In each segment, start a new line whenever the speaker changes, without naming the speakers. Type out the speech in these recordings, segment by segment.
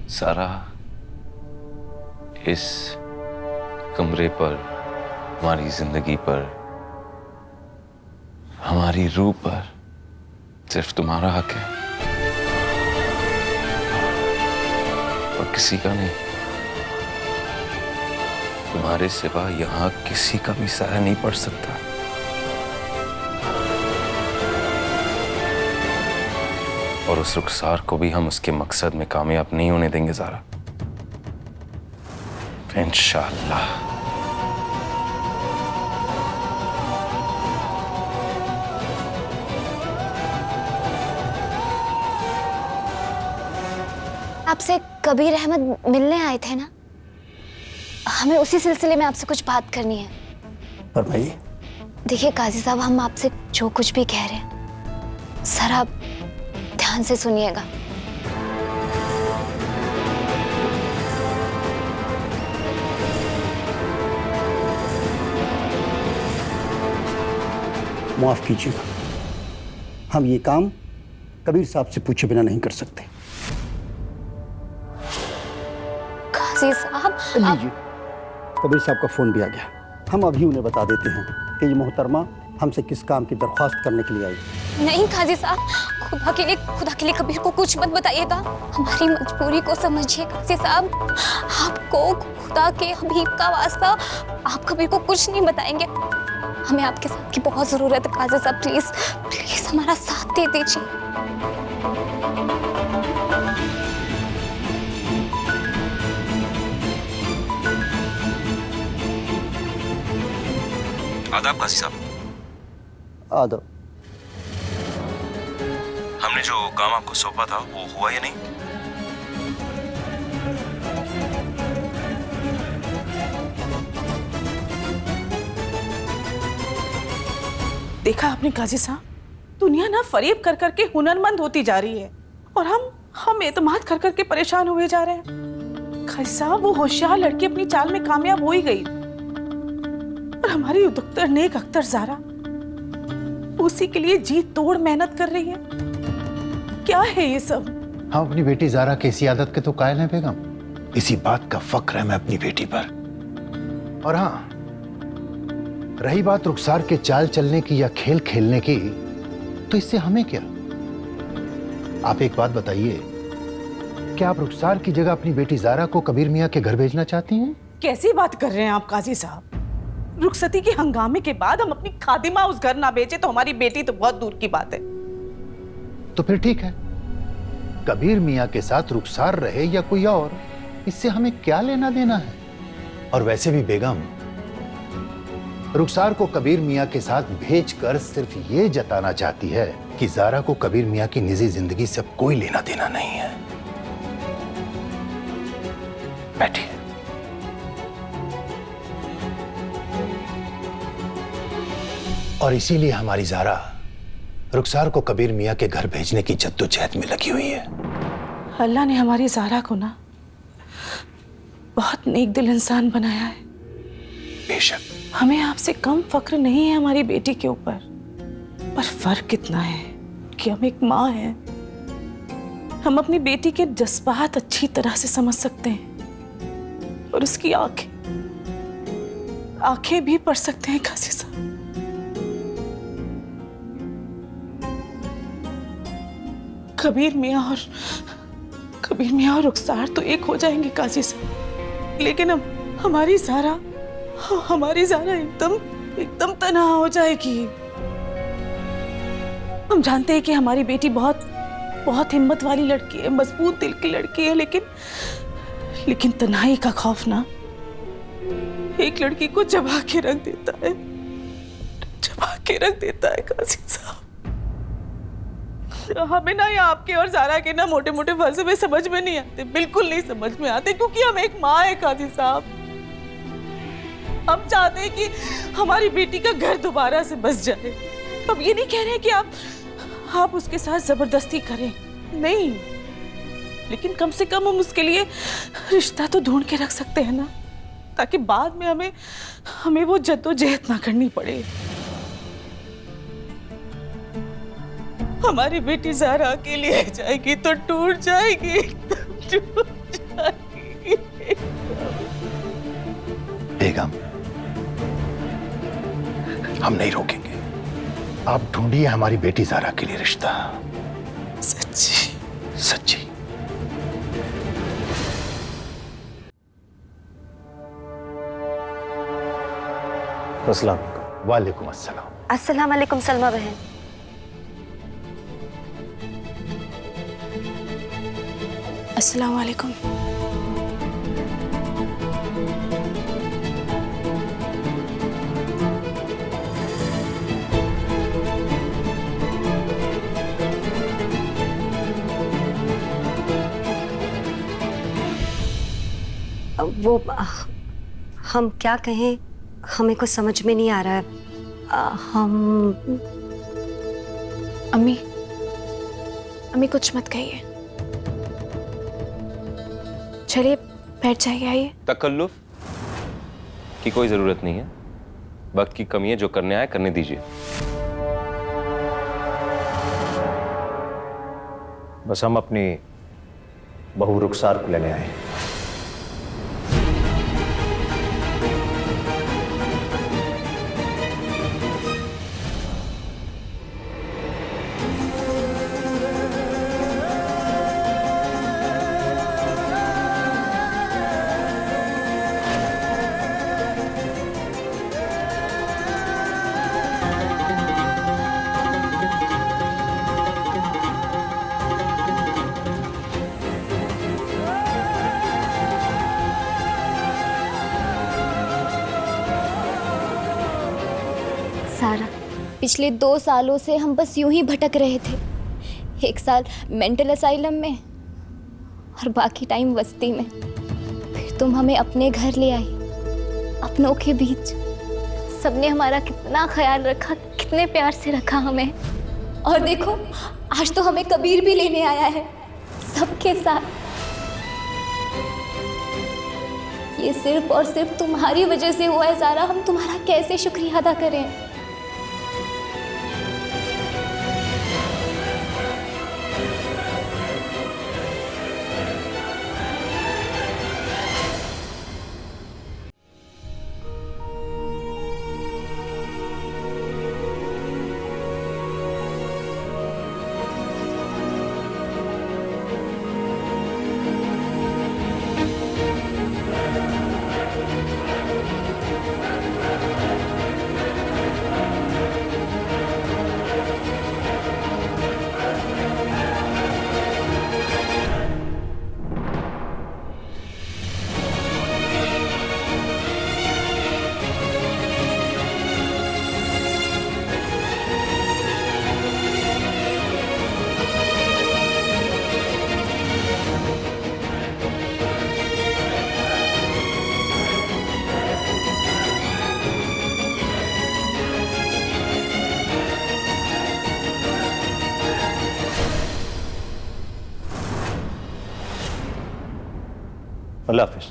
सारा, इस कमरे पर, हमारी जिंदगी पर, हमारी रूह पर सिर्फ तुम्हारा हक है और किसी का नहीं। तुम्हारे सिवा यहां किसी का भी साया नहीं पड़ सकता। और उस रुखसार को भी हम उसके मकसद में कामयाब नहीं होने देंगे ज़ारा, इंशाअल्लाह।
आपसे कबीर अहमद मिलने आए थे ना, हमें उसी सिलसिले में आपसे कुछ बात करनी है।
फरमाइए।
देखिए काजी साहब, हम आपसे जो कुछ भी कह रहे हैं सर आप ध्यान से सुनिएगा।
माफ कीजिएगा, हम ये काम कबीर साहब से पूछे बिना नहीं कर सकते।
काजी साहब
लीजिए, कबीर साहब का फोन भी आ गया। हम अभी उन्हें बता देते हैं कि ये मोहतरमा हमसे किस काम की दरख्वास्त करने के लिए आई।
नहीं काजी साहब, खुदा के लिए कबीर को कुछ मत बताइएगा। हमारी मजबूरी को समझिए काजी साहब। आपको खुदा के हबीब का वास्ता, आप कबीर को कुछ नहीं बताएंगे। हमें आपके साथ की बहुत जरूरत है काजी साहब, प्लीज प्लीज हमारा साथ दे दीजिए।
आदाब काजी साहब।
आदब।
हमने जो काम आपको सौंपा था वो हुआ या नहीं?
देखा आपने काजी साहब, दुनिया ना फरेब कर करके हुनरमंद होती जा रही है और हम एतमाद कर करके परेशान हुए जा रहे हैं। काजी साहब, वो होशियार लड़की अपनी चाल में कामयाब हो ही गई और हमारी उदुक्तर नेक अख्तर ज़ारा उसी के लिए जी तोड़ मेहनत कर रही है। क्या है ये सब?
हम अपनी बेटी ज़ारा की इसी आदत के तो कायल हैं बेगम। इसी बात का फक्र है मैं अपनी बेटी पर। और हाँ, रही बात रुखसार के चाल चलने की या खेल खेलने की, तो इससे हमें क्या? आप एक बात बताइए, क्या आप रुखसार की जगह अपनी बेटी ज़ारा को कबीर मियाँ के घर भेजना चाहती हैं?
कैसी बात कर रहे हैं आप काजी साहब? रुखसती के हंगामे के बाद हम अपनी खादिमा उस घर ना बेचे तो हमारी बेटी तो बहुत दूर की बात है।
तो फिर ठीक है, कबीर मियाँ के साथ रुखसार रहे या कोई और, इससे हमें क्या लेना देना है? और वैसे भी बेगम, रुखसार को कबीर मियाँ के साथ भेजकर सिर्फ ये जताना चाहती है कि ज़ारा को कबीर मियाँ की निजी जिंदगी से कोई लेना देना नहीं है। बैठिए। और इसीलिए हमारी ज़ारा रुखसार को कबीर मियाँ के घर भेजने की जद्दोजहद में लगी हुई है।
अल्लाह ने हमारी ज़ारा को ना बहुत नेक दिल इंसान बनाया है।
बेशक
हमें आपसे कम फक्र नहीं है हमारी बेटी के ऊपर, पर फर्क इतना है कि हम एक माँ हैं। हम अपनी बेटी के जज्बात अच्छी तरह से समझ सकते हैं और उसकी आंखें भी पढ़ सकते हैं काजी साहब। कबीर मियाँ और रुखसार तो एक हो जाएंगे काजी साहब, लेकिन हमारी ज़ारा एकदम तन्हा हो जाएगी। हम जानते हैं कि हमारी बेटी बहुत हिम्मत वाली लड़की है, मजबूत दिल की लड़की है, लेकिन तन्हाई का खौफ ना एक लड़की को चबा के रख देता है काजी साहब। हमें ना ये आपके और ज़ारा के ना मोटे मोटे फलसफे समझ में नहीं आते, बिल्कुल नहीं समझ में आते, क्योंकि हम एक माँ है काजी साहब। हम चाहते हैं कि हमारी बेटी का घर दोबारा से बस जाए। अब ये नहीं कह रहे कि आप उसके साथ जबरदस्ती करें, नहीं, लेकिन कम से कम हम उसके लिए रिश्ता तो ढूंढ के रख सकते हैं ना, ताकि बाद में हमें वो जद्दोजहद ना करनी पड़े। हमारी बेटी ज़ारा अकेली रह जाएगी तो टूट जाएगी, एकदम टूट जाएगी।
आप ढूंढिए हमारी बेटी ज़ारा के लिए रिश्ता।
सच्ची?
सच्ची।
अस्सलाम।
वालेकुम अस्सलाम।
अस्सलाम वालेकुम सलमा बहन।
अस्सलाम वालेकुम।
वो हम क्या कहें, हमें कुछ समझ में नहीं आ रहा है। हम
अम्मी कुछ मत कहिए, चलिए बैठ जाइए। आइए।
तकल्लुफ की कोई जरूरत नहीं है, वक्त की कमी है, जो करने आए करने दीजिए।
बस हम अपनी बहू रुखसार को लेने आए।
सारा, पिछले 2 सालों से हम बस यूं ही भटक रहे थे। 1 साल मेंटल असाइलम में और बाकी टाइम बस्ती में। फिर तुम हमें अपने घर ले आई, अपनों के बीच। सबने हमारा कितना ख्याल रखा, कितने प्यार से रखा हमें। और देखो, आज तो हमें कबीर भी लेने आया है, सबके साथ। ये सिर्फ और सिर्फ तुम्हारी वजह से हुआ है सारा। हम तुम्हारा कैसे शुक्रिया अदा करें।
अल्लाह हाफिज।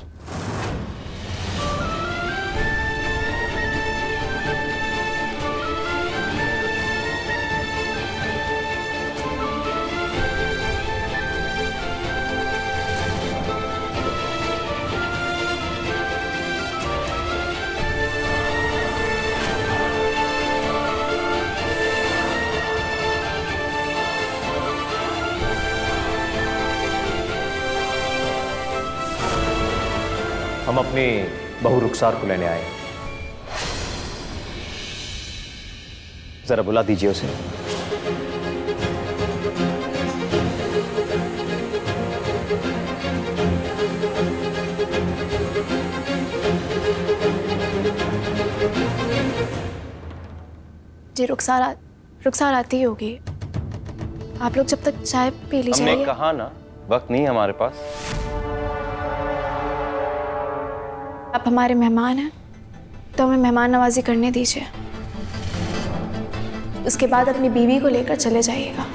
हम अपनी बहू रुखसार को लेने आए। जरा बुला दीजिए उसे।
जी, रुखसार आती होगी। आप लोग जब तक चाय पी लीजिए।
हमने कहा ना, वक्त नहीं हमारे पास।
आप हमारे मेहमान हैं, तो हमें मेहमान नवाजी करने दीजिए। उसके बाद अपनी बीवी को लेकर चले जाइएगा।